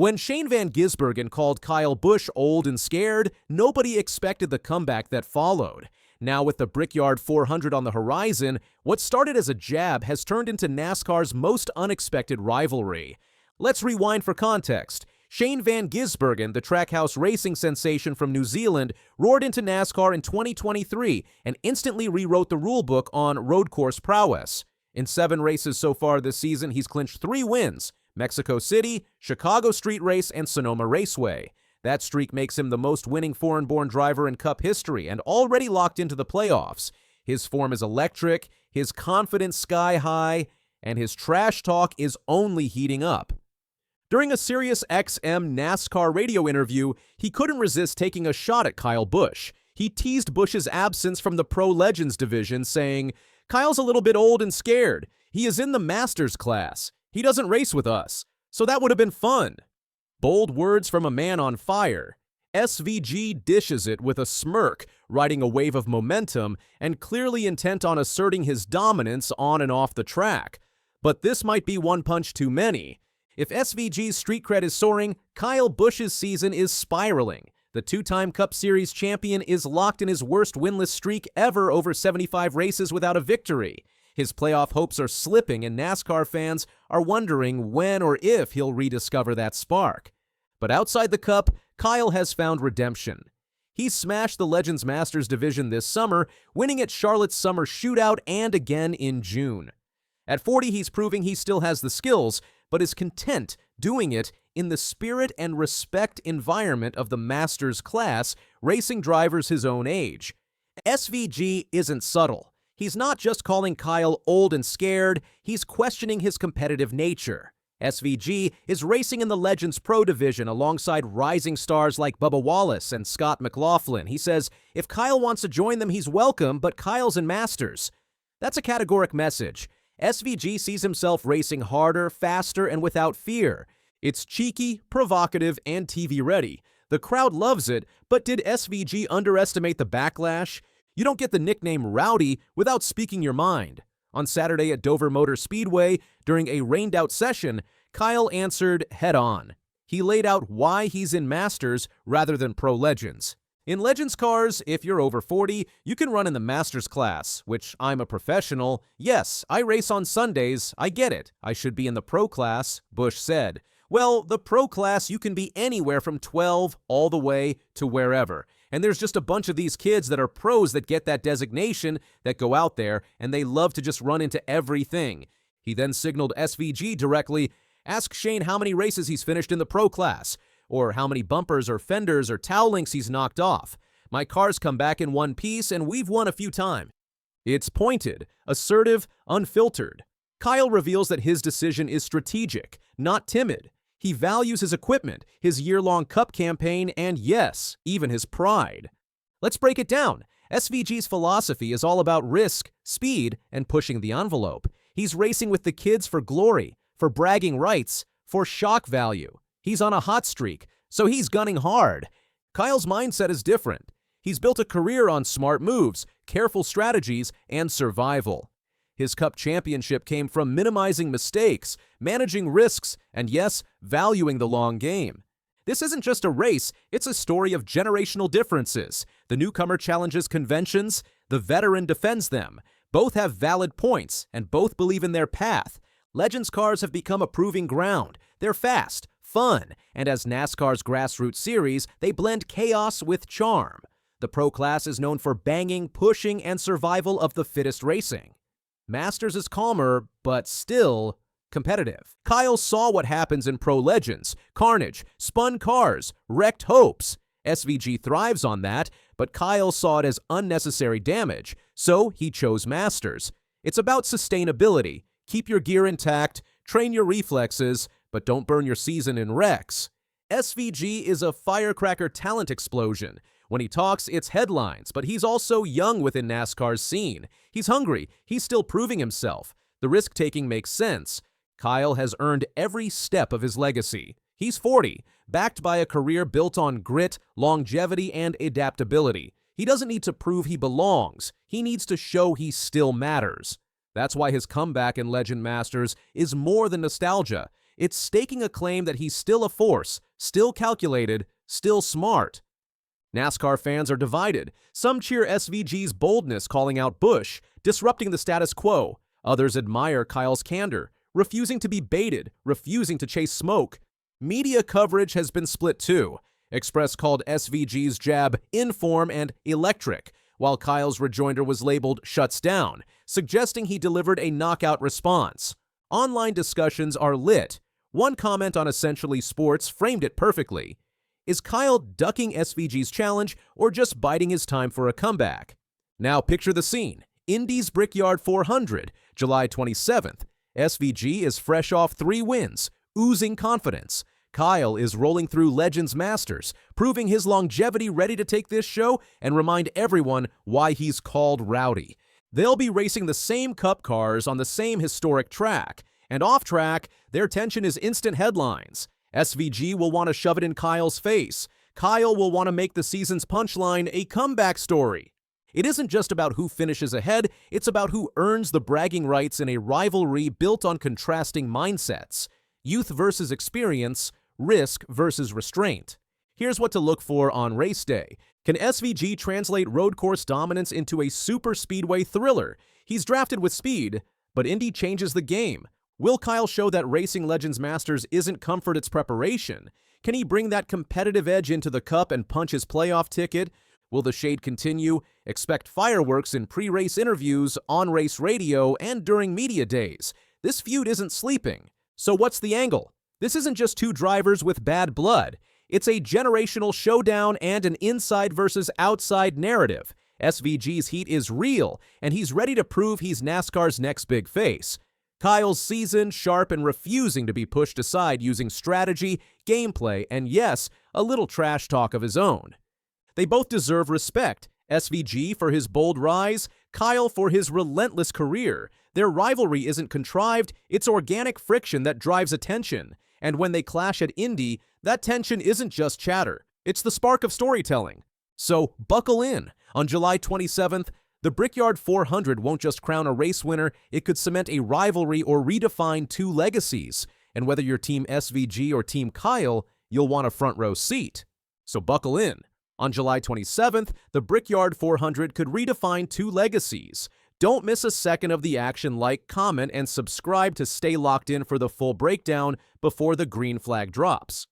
When Shane van Gisbergen called Kyle Busch old and scared, nobody expected the comeback that followed. Now with the Brickyard 400 on the horizon, what started as a jab has turned into NASCAR's most unexpected rivalry. Let's rewind for context. Shane van Gisbergen, the trackhouse racing sensation from New Zealand, roared into NASCAR in 2023 and instantly rewrote the rulebook on road course prowess. In 7 races so far this season, he's clinched 3 wins: Mexico City, Chicago Street Race, and Sonoma Raceway. That streak makes him the most winning foreign-born driver in Cup history and already locked into the playoffs. His form is electric, his confidence sky high, and his trash talk is only heating up. During a SiriusXM NASCAR radio interview, he couldn't resist taking a shot at Kyle Busch. He teased Busch's absence from the Pro Legends division, saying, "Kyle's a little bit old and scared. He is in the Masters class. He doesn't race with us, so that would have been fun." Bold words from a man on fire. SVG dishes it with a smirk, riding a wave of momentum and clearly intent on asserting his dominance on and off the track. But this might be one punch too many. If SVG's street cred is soaring, Kyle Busch's season is spiraling. The 2-time Cup Series champion is locked in his worst winless streak ever, over 75 races without a victory. His playoff hopes are slipping, and NASCAR fans are wondering when or if he'll rediscover that spark. But outside the Cup, Kyle has found redemption. He smashed the Legends Masters division this summer, winning at Charlotte's Summer Shootout and again in June. At 40, he's proving he still has the skills, but is content doing it in the spirit and respect environment of the Masters class, racing drivers his own age. SVG isn't subtle. He's not just calling Kyle old and scared, he's questioning his competitive nature. SVG is racing in the Legends Pro division alongside rising stars like Bubba Wallace and Scott McLaughlin. He says if Kyle wants to join them, he's welcome, but Kyle's in Masters. That's a categoric message. SVG sees himself racing harder, faster, and without fear. It's cheeky, provocative, and TV-ready. The crowd loves it, but did SVG underestimate the backlash? You don't get the nickname Rowdy without speaking your mind. On Saturday at Dover Motor Speedway, during a rained-out session, Kyle answered head-on. He laid out why he's in Masters rather than Pro Legends. In Legends cars, if you're over 40, you can run in the Masters class, which I'm a professional. Yes, I race on Sundays, I get it. I should be in the Pro class, Busch said. Well, the Pro class, you can be anywhere from 12 all the way to wherever. And there's just a bunch of these kids that are pros that get that designation that go out there, and they love to just run into everything. He then signaled SVG directly, "Ask Shane how many races he's finished in the Pro class, or how many bumpers or fenders or towel links he's knocked off. My car's come back in one piece, and we've won a few times." It's pointed, assertive, unfiltered. Kyle reveals that his decision is strategic, not timid. He values his equipment, his year-long Cup campaign, and yes, even his pride. Let's break it down. SVG's philosophy is all about risk, speed, and pushing the envelope. He's racing with the kids for glory, for bragging rights, for shock value. He's on a hot streak, so he's gunning hard. Kyle's mindset is different. He's built a career on smart moves, careful strategies, and survival. His Cup championship came from minimizing mistakes, managing risks, and yes, valuing the long game. This isn't just a race, it's a story of generational differences. The newcomer challenges conventions, the veteran defends them. Both have valid points, and both believe in their path. Legends cars have become a proving ground. They're fast, fun, and as NASCAR's grassroots series, they blend chaos with charm. The Pro class is known for banging, pushing, and survival of the fittest racing. Masters is calmer, but still competitive. Kyle saw what happens in Pro Legends: carnage, spun cars, wrecked hopes. SVG thrives on that, but Kyle saw it as unnecessary damage, so he chose Masters. It's about sustainability. Keep your gear intact, train your reflexes, but don't burn your season in wrecks. SVG is a firecracker talent explosion. When he talks, it's headlines, but he's also young within NASCAR's scene. He's hungry. He's still proving himself. The risk-taking makes sense. Kyle has earned every step of his legacy. He's 40, backed by a career built on grit, longevity, and adaptability. He doesn't need to prove he belongs. He needs to show he still matters. That's why his comeback in Legend Masters is more than nostalgia. It's staking a claim that he's still a force, still calculated, still smart. NASCAR fans are divided. Some cheer SVG's boldness calling out Busch, disrupting the status quo. Others admire Kyle's candor, refusing to be baited, refusing to chase smoke. Media coverage has been split too. Express called SVG's jab inform and electric, while Kyle's rejoinder was labeled shuts down, suggesting he delivered a knockout response. Online discussions are lit. One comment on Essentially Sports framed it perfectly. Is Kyle ducking SVG's challenge or just biding his time for a comeback? Now picture the scene. Indy's Brickyard 400, July 27th. SVG is fresh off 3 wins, oozing confidence. Kyle is rolling through Legends Masters, proving his longevity, ready to take this show and remind everyone why he's called Rowdy. They'll be racing the same Cup cars on the same historic track, and off track, their tension is instant headlines. SVG will want to shove it in Kyle's face. Kyle will want to make the season's punchline a comeback story. It isn't just about who finishes ahead, it's about who earns the bragging rights in a rivalry built on contrasting mindsets. Youth versus experience, risk versus restraint. Here's what to look for on race day. Can SVG translate road course dominance into a super speedway thriller? He's drafted with speed, but Indy changes the game. Will Kyle show that Racing Legends Masters isn't comfort, it's preparation? Can he bring that competitive edge into the Cup and punch his playoff ticket? Will the shade continue? Expect fireworks in pre-race interviews, on-race radio, and during media days. This feud isn't sleeping. So what's the angle? This isn't just 2 drivers with bad blood. It's a generational showdown and an inside versus outside narrative. SVG's heat is real, and he's ready to prove he's NASCAR's next big face. Kyle's seasoned, sharp, and refusing to be pushed aside using strategy, gameplay, and yes, a little trash talk of his own. They both deserve respect. SVG for his bold rise, Kyle for his relentless career. Their rivalry isn't contrived, it's organic friction that drives attention. And when they clash at Indy, that tension isn't just chatter, it's the spark of storytelling. So buckle in. On July 27th, the Brickyard 400 won't just crown a race winner, it could cement a rivalry or redefine 2 legacies. And whether you're Team SVG or Team Kyle, you'll want a front row seat. So buckle in. On July 27th, the Brickyard 400 could redefine 2 legacies. Don't miss a second of the action. Like, comment, and subscribe to stay locked in for the full breakdown before the green flag drops.